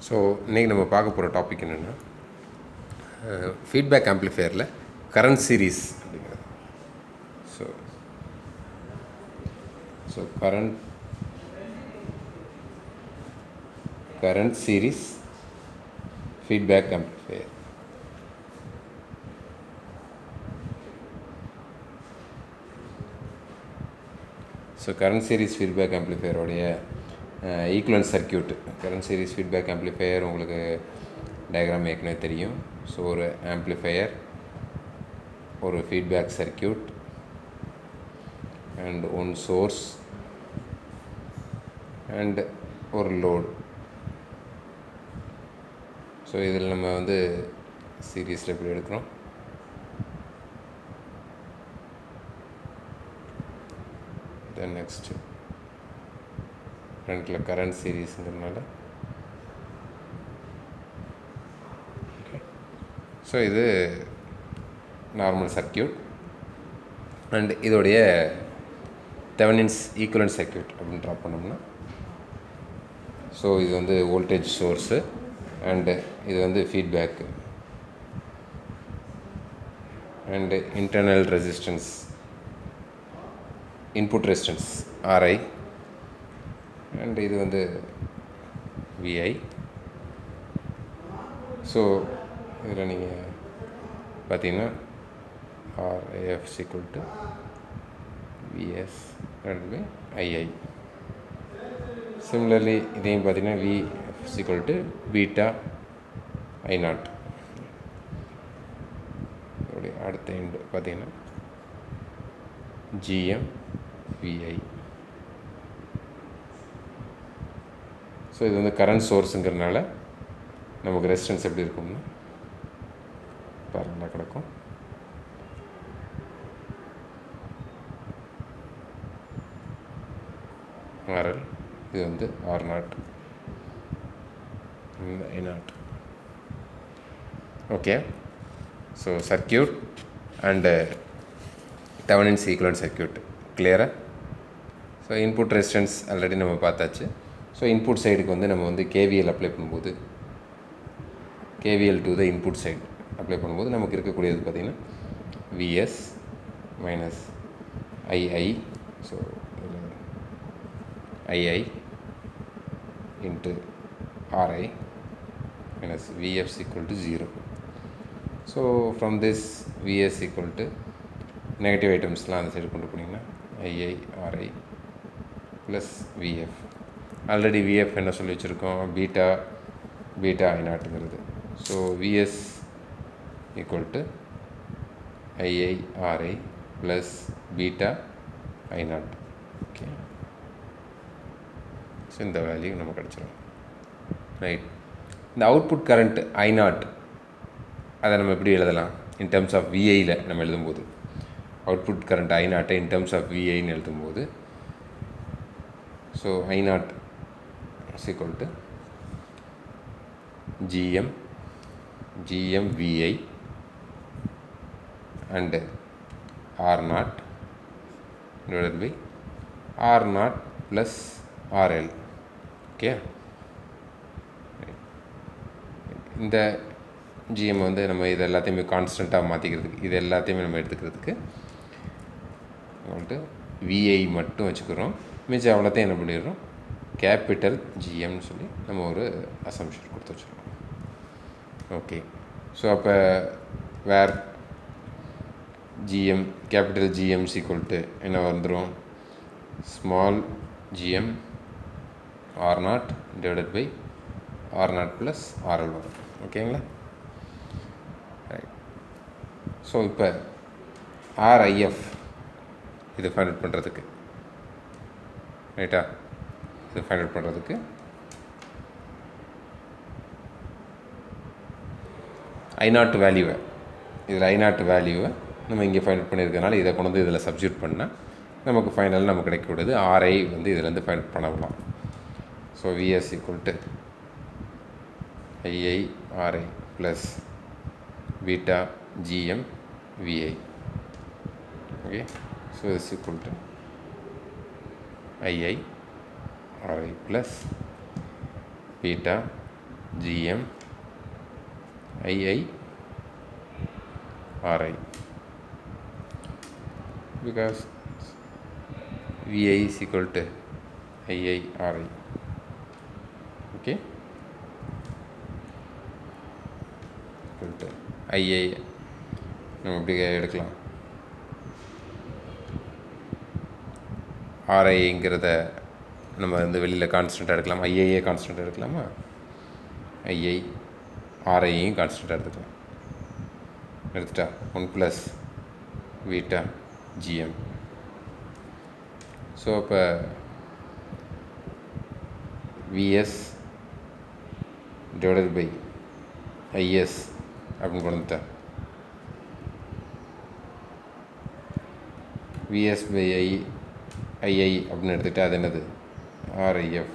So இன்றைக்கி நம்ம பார்க்க போகிற டாபிக் என்னென்னா ஃபீட்பேக் ஆம்ப்ளிஃபையரில் கரண்ட் சீரீஸ் அப்படிங்கிறது. So so current series feedback amplifier. So current series feedback ஆம்ப்ளிஃபையருடைய equivalent circuit. Current series feedback amplifier உங்களுக்கு டயக்ராம் ஏற்கனவே தெரியும். ஸோ ஒரு ஆம்ப்ளிஃபையர், ஒரு feedback circuit and one source and ஒரு லோட். ஸோ இதில் நம்ம வந்து சீரீஸில் எப்படி எடுக்கிறோம், தென் நெக்ஸ்ட்டு ஃப்ரண்ட்டில் கரண்ட் சீரீஸுங்கிறதுனால ஓகே. ஸோ இது நார்மல் சர்க்கியூட் அண்ட் இதோடைய தெவெனின்ஸ் ஈக்குவலன்ட் சர்க்கியூட் அப்படின்னு ட்ரா பண்ணோம்னா, ஸோ இது வந்து வோல்டேஜ் சோர்ஸு அண்டு இது வந்து feedback and internal resistance, input resistance RI and இது வந்து VI. ஸோ இதில் நீங்கள் பார்த்தீங்கன்னா RIF = VS / II. சிமிலர்லி இதையும் பார்த்தீங்கன்னா VF = பீட்டா I0. இதோடைய அடுத்த எண்டு பார்த்தீங்கன்னா GM VI. ஸோ இது வந்து கரண்ட் சோர்ஸுங்கிறதுனால நமக்கு ரெசிஸ்டன்ஸ் எப்படி இருக்கும்னா பாருங்களா கிடக்கும். RL, இது வந்து R0, இந்த I0. Okay. So circuit and Thevenin's equivalent circuit கிளியரா? ஸோ இன்புட் ரெசிஸ்டன்ஸ் ஆல்ரெடி நம்ம பார்த்தாச்சு. ஸோ இன்புட் சைடுக்கு வந்து நம்ம வந்து KVL அப்ளை பண்ணும்போது, KVL to the input side apply பண்ணும்போது நமக்கு இருக்கக்கூடியது பார்த்திங்கன்னா VS - II. So II into RI minus VF = 0. So from this VS = negative ஐட்டம்ஸ்லாம் அந்த சைடு கொண்டு போனீங்கன்னா II RI plus VF. Already VF என்ன சொல்லி வச்சுருக்கோம், beta I0ங்கிறது. So VS = II RI plus beta I0. Okay. So இந்த வேல்யூ நம்ம கிடச்சிரும். ரைட். இந்த அவுட்புட் கரண்ட் I0 அதை நம்ம எப்படி எழுதலாம்? இன் டர்ம்ஸ் ஆஃப் VIயில் நம்ம எழுதும்போது, output current I0 in terms of VIன்னு எழுதும்போது, so I0 = GM VI and R0 divided by R0 plus RL. Okay. இந்த GM வந்து நம்ம இது எல்லாத்தையுமே கான்ஸ்டண்ட்டாக மாற்றிக்கிறதுக்கு, இது எல்லாத்தையுமே நம்ம எடுத்துக்கிறதுக்கு வந்துட்டு VI மட்டும் வச்சுக்கிறோம். மிச்சம் அவ்வளோத்தையும் என்ன பண்ணிடுறோம், கேபிட்டல் GMன்னு சொல்லி நம்ம ஒரு அசம்ஷன் கொடுத்து வச்சுருக்கோம். ஓகே. ஸோ அப்போ வேர் GM, கேபிட்டல் GM = என்ன வந்துடும், small GM R0 divided by R0 plus RL வரும். ஓகேங்களா? ரைட். ஸோ இப்போ RIF இது ஃபைண்ட் அவுட் பண்ணுறதுக்கு, ரைட்டா, இது ஃபைண்ட் அவுட் பண்ணுறதுக்கு I0 வேல்யூவை, இதில் I0 வேல்யூவை நம்ம இங்கே ஃபைண்ட் அவுட் பண்ணியிருக்கனால இதை கொண்டு வந்து இதில் சப்ஸ்டியூட் பண்ணால் நமக்கு ஃபைனல் நமக்கு கிடைக்கக்கூடியது RI வந்து இதிலேருந்து ஃபைண்ட் அவுட் பண்ணலாம். So VS = II RI plus beta GM VI. Okay. So this = II RI plus beta GM II RI, because VI is equal to II RI. Okay, equal to II நம்ம இப்படி எடுக்கலாம். RIங்கிறத நம்ம வந்து வெளியில் கான்ஸ்டண்ட்டாக எடுக்கலாம். IAA கான்ஸ்டண்ட்டாக எடுக்கலாமா? ஐஐ RIயையும் கான்ஸ்டண்ட்டாக எடுத்துக்கலாம். எடுத்துட்டா 1 ப்ளஸ் பீட்டா ஜிஎம். ஸோ அப்போ விஎஸ் டிவைடட் பை ஐஎஸ் அப்படின்னு கொண்டு வந்துட்டா விஎஸ் பை ஐஐ அப்படின்னு எடுத்துக்கிட்டா அது என்னது? ஆர்ஐஎஃப்.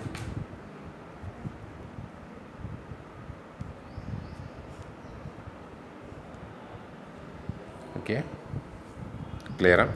ஓகே, கிளியரா?